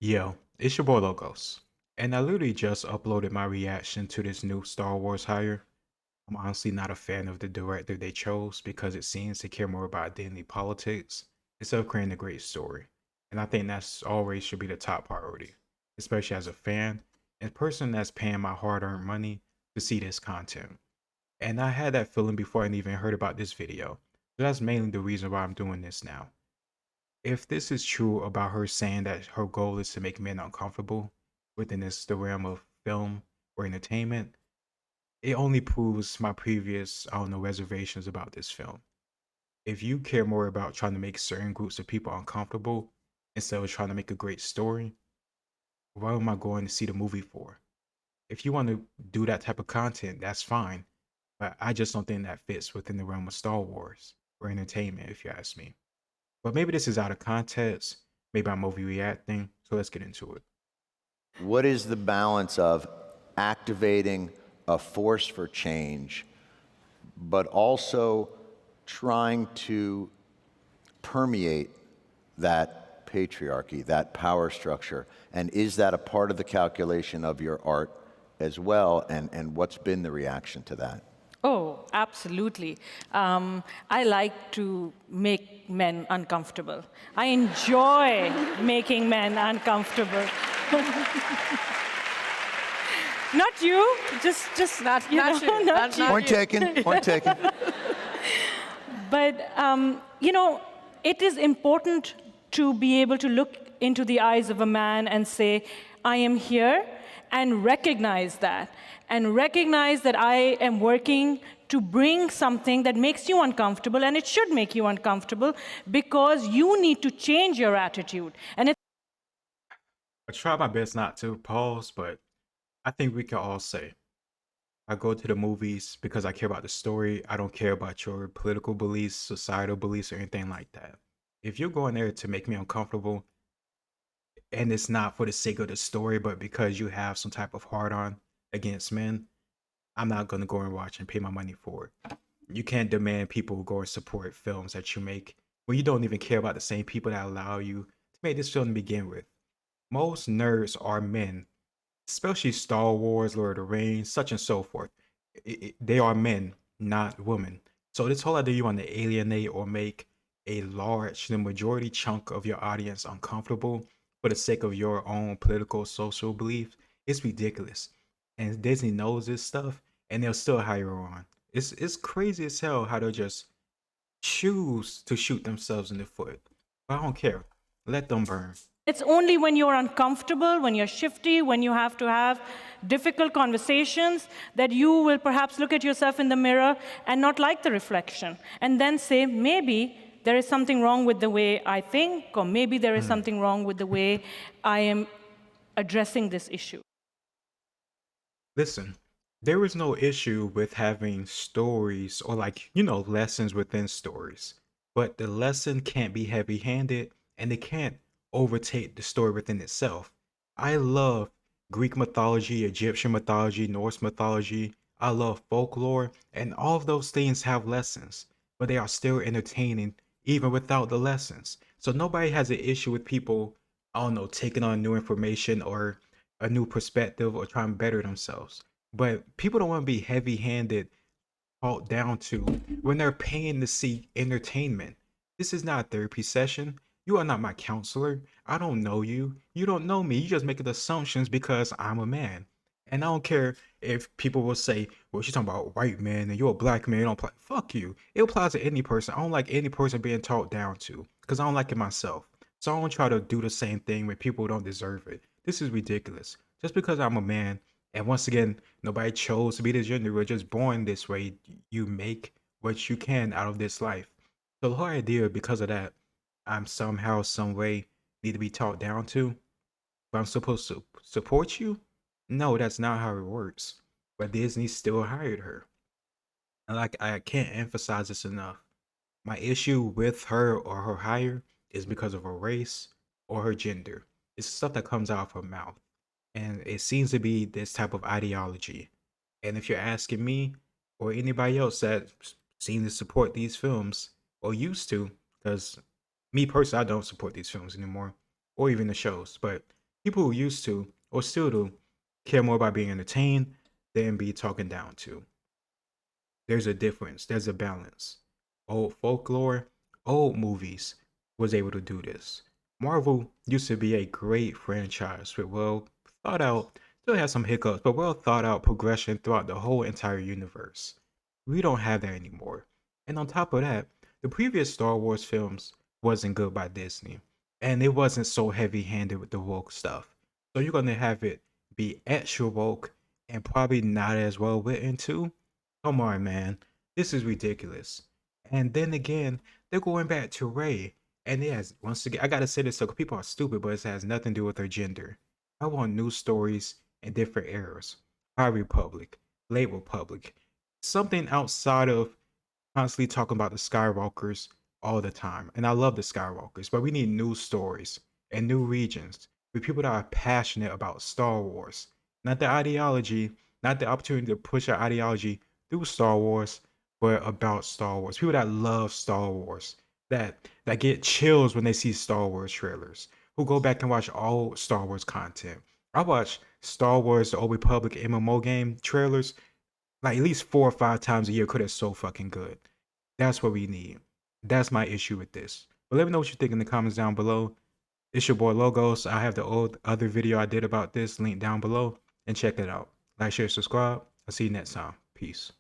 Yo, it's your boy Logos. And I literally just uploaded my reaction to this new Star Wars hire. I'm honestly not a fan of the director they chose because it seems to care more about identity politics instead of creating a great story. And I think that's always should be the top priority, especially as a fan and person that's paying my hard-earned money to see this content. And I had that feeling before I even heard about this video. So that's mainly the reason why I'm doing this now. If this is true about her saying that her goal is to make men uncomfortable within the realm of film or entertainment, it only proves my previous, I don't know, reservations about this film. If you care more about trying to make certain groups of people uncomfortable instead of trying to make a great story, what am I going to see the movie for? If you want to do that type of content, that's fine. But I just don't think that fits within the realm of Star Wars or entertainment, if you ask me. But maybe this is out of context. Maybe I'm overreacting. So let's get into it. What is the balance of activating a force for change, but also trying to permeate that patriarchy, that power structure? And is that a part of the calculation of your art as well? And what's been the reaction to that? Oh, absolutely. I like to make men uncomfortable. I enjoy making men uncomfortable. Not you, just Not you you, know, not you. Point taken, point taken. But it is important to be able to look into the eyes of a man and say, I am here, and recognize that. And recognize that I am working to bring something that makes you uncomfortable, and it should make you uncomfortable because you need to change your attitude. And I try my best not to pause, but I think we can all say I go to the movies because I care about the story. I don't care about your political beliefs, societal beliefs, or anything like that. If you're going there to make me uncomfortable and it's not for the sake of the story, but because you have some type of hard on against men, I'm not going to go and watch and pay my money for it. You can't demand people go and support films that you make when you don't even care about the same people that allow you to make this film to begin with. Most nerds are men, especially Star Wars, Lord of the Rings, such and so forth. They are men, not women. So this whole idea you want to alienate or make the majority chunk of your audience uncomfortable for the sake of your own political, social beliefs, it's ridiculous. And Disney knows this stuff, and they'll still hire her on. It's crazy as hell how they'll just choose to shoot themselves in the foot. But I don't care. Let them burn. it's only when you're uncomfortable, when you're shifty, when you have to have difficult conversations, that you will perhaps look at yourself in the mirror and not like the reflection, and then say, maybe there is something wrong with the way I think, or maybe there is something wrong with the way I am addressing this issue. Listen, there is no issue with having stories or lessons within stories. But the lesson can't be heavy-handed and it can't overtake the story within itself. I love Greek mythology, Egyptian mythology, Norse mythology. I love folklore, and all of those things have lessons, but they are still entertaining even without the lessons. So nobody has an issue with people, I don't know, taking on new information or a new perspective or trying to better themselves. But people don't want to be heavy handed, talked down to when they're paying to see entertainment. This is not a therapy session. You are not my counselor. I don't know you. You don't know me. You just making assumptions because I'm a man. And I don't care if people will say, well, she's talking about white men and you're a black man. You don't apply. Fuck you. It applies to any person. I don't like any person being talked down to because I don't like it myself. So I don't try to do the same thing when people don't deserve it. This is ridiculous. Just because I'm a man, and once again, nobody chose to be this gender. We're just born this way. You make what you can out of this life. So the whole idea, because of that, I'm somehow, some way need to be talked down to. But I'm supposed to support you? No, that's not how it works. But Disney still hired her. And I can't emphasize this enough. My issue with her or her hire is because of her race or her gender. It's stuff that comes out of her mouth. And it seems to be this type of ideology. And if you're asking me or anybody else that seems to support these films or used to, because me personally, I don't support these films anymore or even the shows, but People who used to, or still do, care more about being entertained than be talking down to. There's a difference. There's a balance. Old folklore, old movies was able to do this. Marvel used to be a great franchise with well thought out, still has some hiccups, but well thought out progression throughout the whole entire universe. We don't have that anymore. And on top of that, the previous Star Wars films wasn't good by Disney. And it wasn't so heavy handed with the woke stuff. So you're gonna have it be extra woke and probably not as well written too. Come on, man. This is ridiculous. And then again, they're going back to Ray. And it has, once again, I gotta say this so people are stupid, but it has nothing to do with their gender. I want new stories in different eras. High Republic, Late Republic. Something outside of constantly talking about the Skywalkers all the time. And I love the Skywalkers, but we need new stories and new regions with people that are passionate about Star Wars. Not the ideology, not the opportunity to push our ideology through Star Wars, but about Star Wars. People that love Star Wars, that get chills when they see Star Wars trailers, who go back and watch all Star Wars content. I watch Star Wars The Old Republic MMO game trailers like at least 4 or 5 times a year because it's so fucking good. That's what we need. That's my issue with this. But let me know what you think in the comments down below. It's your boy Logos. I have the old other video I did about this linked down below and check it out. Like, share, subscribe. I'll see you next time. Peace.